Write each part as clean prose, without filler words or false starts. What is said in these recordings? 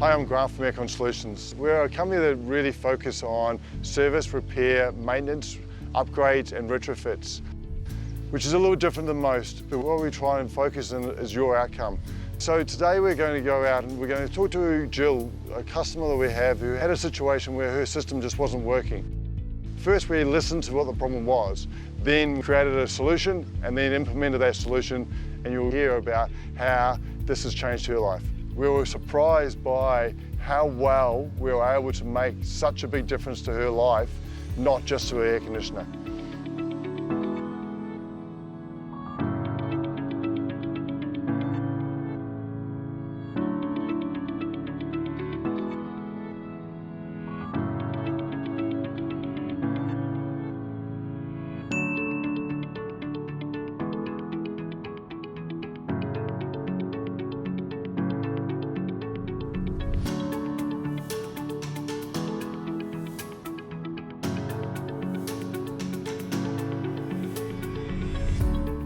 Hi, I'm Grant from Aircon Solutions. We're a company that really focus on service, repair, maintenance, upgrades and retrofits, which is a little different than most. But what we try and focus on is your outcome. So today we're going to go out and we're going to talk to Jill, a customer that we have who had a situation where her system just wasn't working. First we listened to what the problem was, then created a solution and then implemented that solution, and you'll hear about how this has changed her life. We were surprised by how well we were able to make such a big difference to her life, not just to her air conditioner.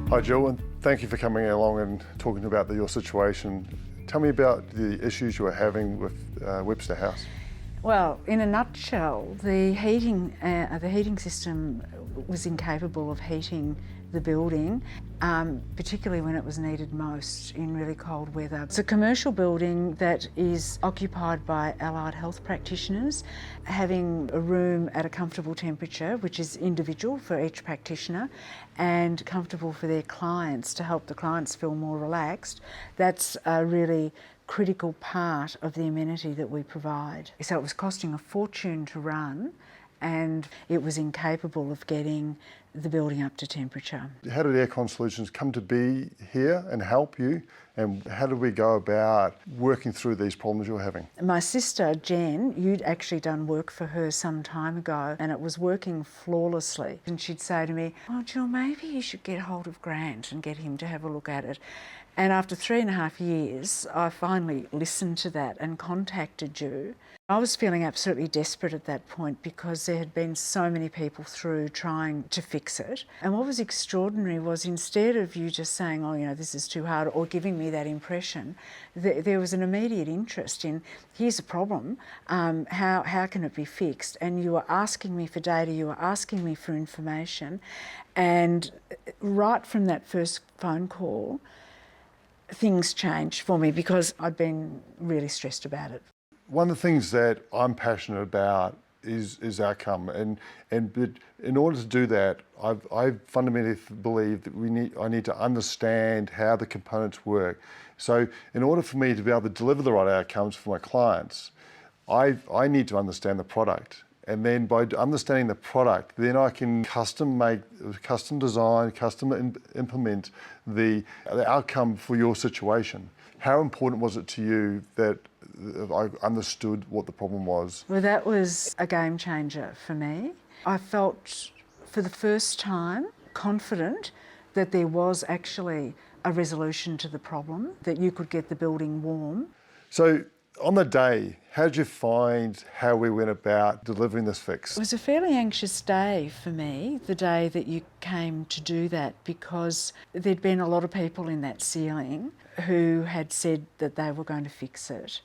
Hi Jill, and thank you for coming along and talking about your situation. Tell me about the issues you were having with Webster House. Well, in a nutshell, the heating system was incapable of heating the building, particularly when it was needed most in really cold weather. It's a commercial building that is occupied by allied health practitioners, having a room at a comfortable temperature, which is individual for each practitioner, and comfortable for their clients to help the clients feel more relaxed. That's a really critical part of the amenity that we provide. So it was costing a fortune to run, and it was incapable of getting the building up to temperature. How did Aircon Solutions come to be here and help you? And how did we go about working through these problems you're having? My sister, Jen, you'd actually done work for her some time ago and it was working flawlessly. And she'd say to me, "Oh, Jill, maybe you should get hold of Grant and get him to have a look at it." And after 3.5 years, I finally listened to that and contacted you. I was feeling absolutely desperate at that point because there had been so many people through trying to fix it. And what was extraordinary was, instead of you just saying, "Oh, you know, this is too hard," or giving me that impression, there was an immediate interest in, here's a problem, how can it be fixed? And you were asking me for data, you were asking me for information. And right from that first phone call, things changed for me because I'd been really stressed about it. One of the things that I'm passionate about is outcome, but in order to do that, I fundamentally believe that I need to understand how the components work. So in order for me to be able to deliver the right outcomes for my clients, I need to understand the product. And then by understanding the product, then I can custom make, custom design, custom implement the outcome for your situation. How important was it to you that I understood what the problem was? Well, that was a game changer for me. I felt for the first time confident that there was actually a resolution to the problem, that you could get the building warm. So on the day, how did you find how we went about delivering this fix? It was a fairly anxious day for me, the day that you came to do that, because there'd been a lot of people in that ceiling who had said that they were going to fix it.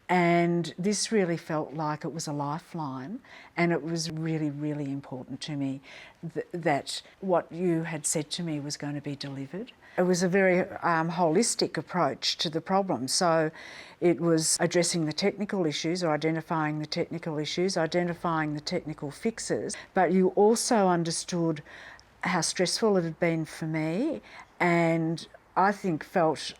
And this really felt like it was a lifeline, and it was really, really important to me that what you had said to me was going to be delivered. It was a very holistic approach to the problem. So it was addressing the technical issues, or identifying the technical issues, identifying the technical fixes, but you also understood how stressful it had been for me, and I think felt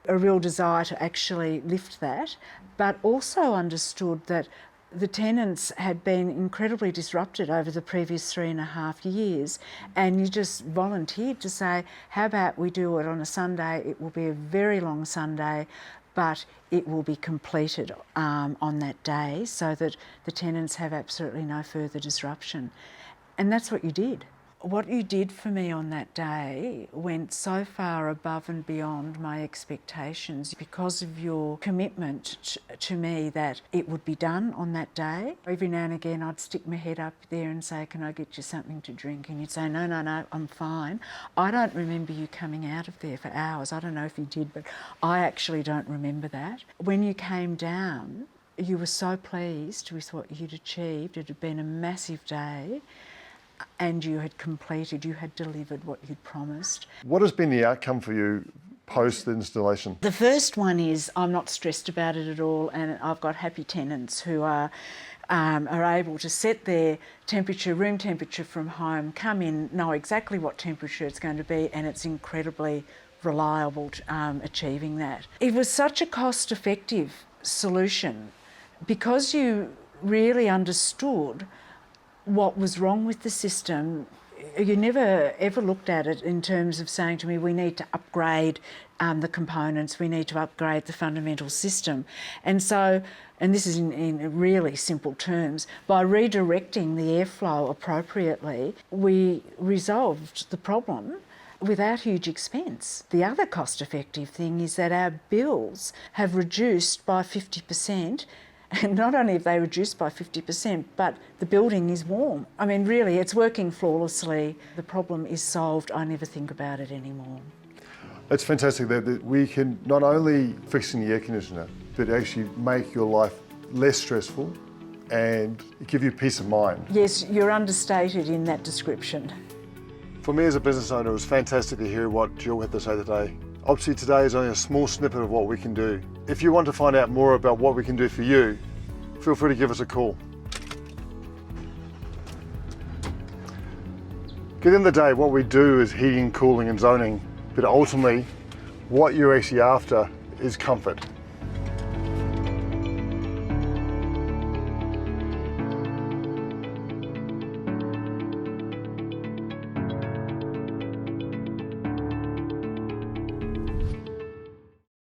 a real desire to actually lift that, but also understood that the tenants had been incredibly disrupted over the previous 3.5 years, and you just volunteered to say, how about we do it on a Sunday? It will be a very long Sunday, but it will be completed on that day so that the tenants have absolutely no further disruption. And that's what you did. What you did for me on that day went so far above and beyond my expectations because of your commitment to me that it would be done on that day. Every now and again I'd stick my head up there and say, "Can I get you something to drink?" And you'd say, "No, no, no, I'm fine." I don't remember you coming out of there for hours. I don't know if you did, but I actually don't remember that. When you came down, you were so pleased with what you'd achieved. It had been a massive day and you had delivered what you'd promised. What has been the outcome for you post the installation? The first one is I'm not stressed about it at all, and I've got happy tenants who are able to set their temperature, room temperature from home, come in, know exactly what temperature it's going to be, and it's incredibly reliable achieving that. It was such a cost-effective solution because you really understood what was wrong with the system. You never ever looked at it in terms of saying to me, we need to upgrade the components, we need to upgrade the fundamental system. And so, and this is in really simple terms, by redirecting the airflow appropriately, we resolved the problem without huge expense. The other cost-effective thing is that our bills have reduced by 50%. And not only have they reduced by 50%, but the building is warm. I mean, really, it's working flawlessly. The problem is solved. I never think about it anymore. It's fantastic that we can not only fix the air conditioner, but actually make your life less stressful and give you peace of mind. Yes, you're understated in that description. For me as a business owner, it was fantastic to hear what Jill had to say today. Obviously today is only a small snippet of what we can do. If you want to find out more about what we can do for you, feel free to give us a call. At the end of the day, what we do is heating, cooling and zoning, but ultimately what you're actually after is comfort.